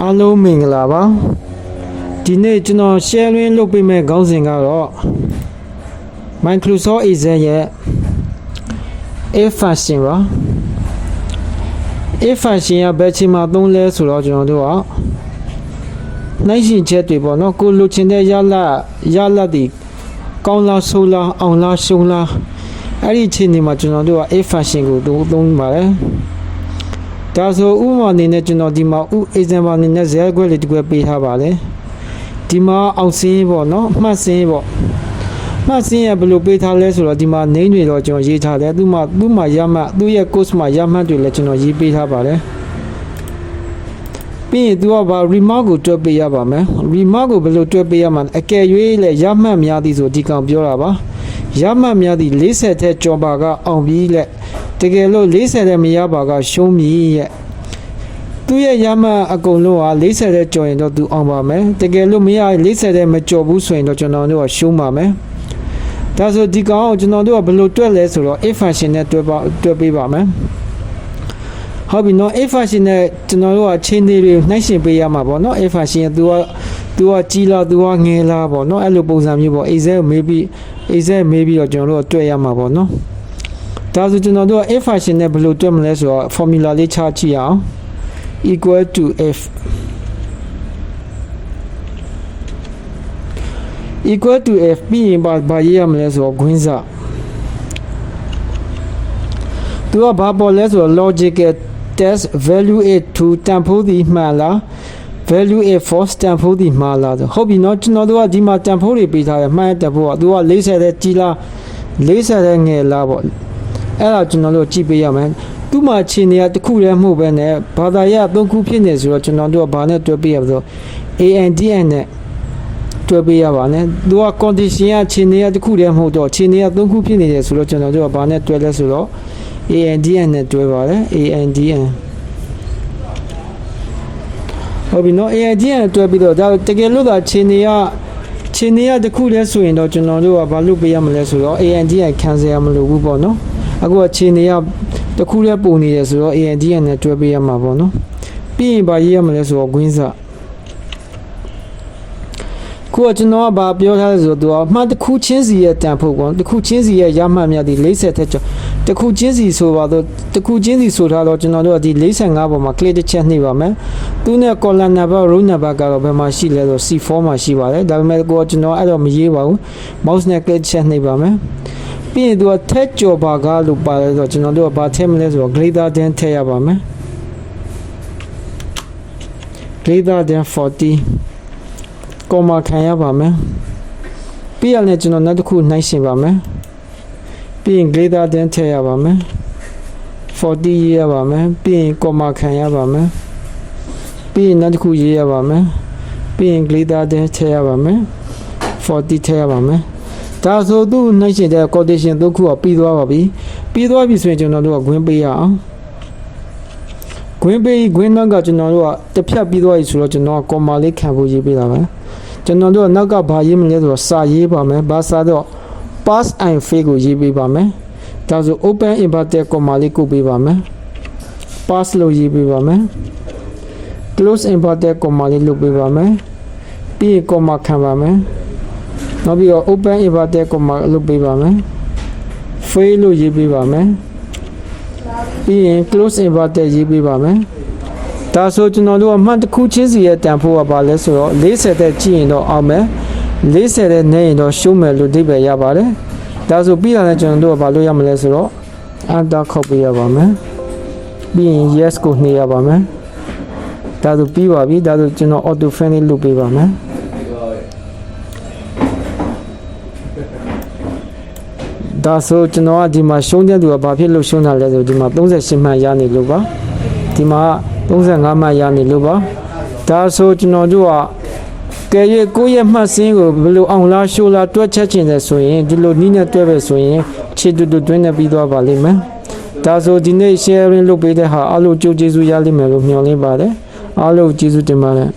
အားလုံးမင်္ဂလာပါဒီနေ့ကျွန်တော် share လုပ်ပေးမယ့်ခေါင်းစဉ်ကတော့ Microsoft Excel ရဲ့ If function ပါ If function ကဘယ်ချိန်မှာသုံးလဲဆိုတော့ကျွန်တော်တို့ကနှိုင်းယှဉ်ချက်တွေပေါ့နော်ကိုလိုချင်တဲ့ရလတ်တွေကောင်းလားဆိုးလားအောင်လားရှုံးလားအဲ့ဒီအချိန်ဒီမှာကျွန်တော်တို့က If function ကိုသုံးပါတယ်ဒါဆိုဥပမာအနေနဲ့ကျွန်တော်ဒီမှာ example အနေနဲ့ z ခွဲလေးတစ်ခွဲပေးထားပါတယ်ဒီမှာအောင်စင်းပေါ့နော်မှတ်စင်းပေါ့မှတ်စင်းရဘယ်လိုပေးထားလဲဆိုတော့ဒီမှာ name တွေတော့ကျွန်တော်ရေးထားတယ်သူ့မှာရမှတ်သူ့ရဲ့ course မှာရမှတ်တွေလည်းကျွန်တော်ရေးပေးထားပါတယ်ပြီးရင်သူကဘာ remark ကိုတွက်ပေးရပါမယ် remark ကိုဘယ်လိုတွက်ပေးရမှာအကယ်၍လည်းရမှတ်များသည်ဆိုဒီကောင်ပြောတာပါရမှတ်များသည်40ထက်ကျော်ပါကအောင်ပြီးလက်တကယ်လို့40တဲ့မရပါကရှုံးပြီရဲ့သူရဲ့ရမှတ်အကုန်လုံးက40တဲ့ကျော်ရင်တော့သူအောင်ပါမယ်တကယ်လို့မရ40တဲ့မကျော်ဘူးဆိုရင်တော့ကျွန်တော်တို့ကရှုံးပါမယ်ဒါဆိုဒီကောင်ကိုကျွန်တော်တို့ကဘယ်လိုတွက်လဲဆိုတော့ if function နဲ့တွက်ပေးပါမယ်ဟုတ်ပြီနော် if function နဲ့ကျွန်တော်တို့ကချိန်တွေနှိုင်းယှဉ်ပေးရမှာပေါ့နော် if function ကသူကကြီးလားသူကငယ်လားပေါ့နော်အဲ့လိုပုံစံမျိုးပေါ့ Excel မေးပြီးတော့ကျွန်တော်တို့ကတွက်ရမှာပေါ့နော်ဒါဆိုကျွန်တော်တို့က if function နဲ့ဘယ်လိုတွက်မလဲဆိုတော့ formula လေးချကြည့်အောင် equal to f equal to f ပြီးရင်ဘာရေးရမလဲဆိုတော့ခွင်းစသူကဘာပေါ်လဲဆိုတော့ logical test value a to တန်ဖိုးသည်မှန်လား value a false တန်ဖိုးသည်မှားလားဆိုဟုတ်ပြီเนาะကျွန်တော်တို့ကဒီမှာတန်ဖိုးတွေပေးထားတယ်မှန်တန်ဖိုးကသူက40တဲ့ကြီးလား40တဲ့ငယ်လားပေါ့အဲ့ဒါကျွန်တော်တို့ကြည့်ပေးရမယ်သူ့မှာခြေနေရတစ်ခုလည်းမဟုတ်ပဲနဲ့ဘာသာရ3ခုဖြစ်နေဆိုတော့ကျွန်တော်တို့ကဘာနဲ့တွဲပေးရမလို့ ANDN နဲ့တွဲပေးရပါနဲ့သူက condition ကခြေနေရတစ်ခုလည်းမဟုတ်တော့ခြေနေရ3ခုဖြစ်နေတယ်ဆိုတော့ကျွန်တော်တို့ကဘာနဲ့တွဲလဲဆိုတော့ ANDN နဲ့တွဲပါတယ် ANDN ဟုတ်ပြီနော် ANDN နဲ့တွဲပြီးတော့ဒါတကယ်လို့သာခြေနေရတစ်ခုလည်းဆိုရင်တော့ကျွန်တော်တို့ကဘာလုပ်ပေးရမလဲဆိုတော့ ANDN ခံစားရမလို့ဘူးပေါ့နော်အခုကခြေနေရတစ်ခုလည်းပုံနေတယ်ဆိုတော့ ANDN နဲ့တွဲပေးရမှာပေါ့နော်ပြီးရင်ဘာရေးရမလဲဆိုတော့ခွင်းစခုကကျွန်တော်ကဘာပြောထားလဲဆိုတော့သူကမှတ်တစ်ခုချင်းစီရဲ့တန်ဖို့ပေါ့တစ်ခုချင်းစီရဲ့ရမှတ်များဒီ40ထက်ကျော်တစ်ခုချင်းစီဆိုပါတော့တစ်ခုချင်းစီဆိုထားတော့ကျွန်တော်တို့ကဒီ45ပေါ်မှာ click တစ်ချက်နှိပ်ပါမယ်သူနဲ့ column number row number ကတော့ဘယ်မှာရှိလဲဆို C4 မှာရှိပါတယ်ဒါပေမဲ့ကိုကကျွန်တော်အဲ့တော့မရေးပါဘူး mouse နဲ့ click ချက်နှိပ်ပါမယ်ပြီးရင်သူကထက်ကျော်ပါကလို့ပါတယ်ဆိုတော့ကျွန်တော်တို့ကဘာထည့်မလဲဆိုတော့ greater than ထည့်ရပါမယ် greater than 40ကောမခံရပါမယ်ပြီးရလဲကျွန်တော်နောက်တစ်ခုနှိုင်းရှင်ပါမယ်ပြီးရင် greater than ထည့်ရပါမယ်40ရေးရပါမယ်ပြီးရင်ကောမခံရပါမယ်ပြီးရင်နောက်တစ်ခုရေးရပါမယ်ပြီးရင် greater than ထည့်ရပါမယ်40ထည့်ရပါမယ်ဒါဆိုသူနှိုင်းရှင်တဲ့ condition 3ခုကပြီးသွားပါပြီဆိုရင်ကျွန်တော်တို့က green ပေးရအောင်green နောက်ကကျွန်တော်တို့ကတစ်ဖြတ်ပြီးသွားပြီဆိုတော့ကျွန်တော်က comma လေးခံဖို့ရေးပေးတာပဲကျွန်တော်တို့ကနောက်ကဘာရေးမလဲဆိုတော့စာရေးပါမယ်ဘာစာတော့ pass and fail ကိုရေးပေးပါမယ်ဒါဆို open inverted comma လေးကုတ်ပေးပါမယ် pass လို့ရေးပေးပါမယ် close inverted comma လေးလုပ်ပေးပါမယ်ပြီးရင် comma ခံပါမယ်နောက်ပြီးတော့ open inverted comma လုပ်ပေးပါမယ် fail လို့ရေးပေးပါမယ်ပြီးရင် close inverted ရေးပေးပါမယ်ဒါဆိုကျွန်တော်တို့ကမှတ်တစ်ခုချင်းစီရဲ့တန်ဖိုးကဘာလဲဆိုတော့40တဲ့ကြည့်ရင်တော့အောင်မယ်40တဲ့နဲ့ရင်တော့ရှုံးမယ်လို့ဒီပဲရပါတယ်ဒါဆိုပြီးတာနဲ့ကျွန်တော်တို့ကဘာလို့ရမလဲဆိုတော့ enter ခောက်ပေးရပါမယ်ပြီးရင် yes ကိုနှိပ်ရပါမယ်ဒါဆိုပြီးပါပြီဒါဆိုကျွန်တော် auto finish လုပ်ပေးပါမယ်ဒါဆိုကျွန်တော်ကဒီမှာရှုံးတဲ့သူကဘာဖြစ်လို့ရှုံးတာလဲဆိုဒီမှာ38မှတ်ရနေလို့ပါဒီမှာ35မှတ်ရနေလို့ပါဒါဆိုကျွန်တော်တို့ကကဲရဲ့ကိုယ့်ရဲ့မှတ်စင်းကိုဘယ်လိုအောင်လားရှိုးလားတွက်ချက်ချင်တယ်ဆိုရင်ဒီလိုနည်းနဲ့တွက်ပဲဆိုရင်ခြေတူတွင်းနေပြီးသွားပါလိမ့်မယ်ဒါဆိုဒီနေ့ sharing လုပ်ပေးတဲ့ဟာအားလုံးကြိုးကျေးဇူးရလိမ့်မယ်လို့မျှော်လင့်ပါတယ်အားလုံးကျေးဇူးတင်ပါတယ်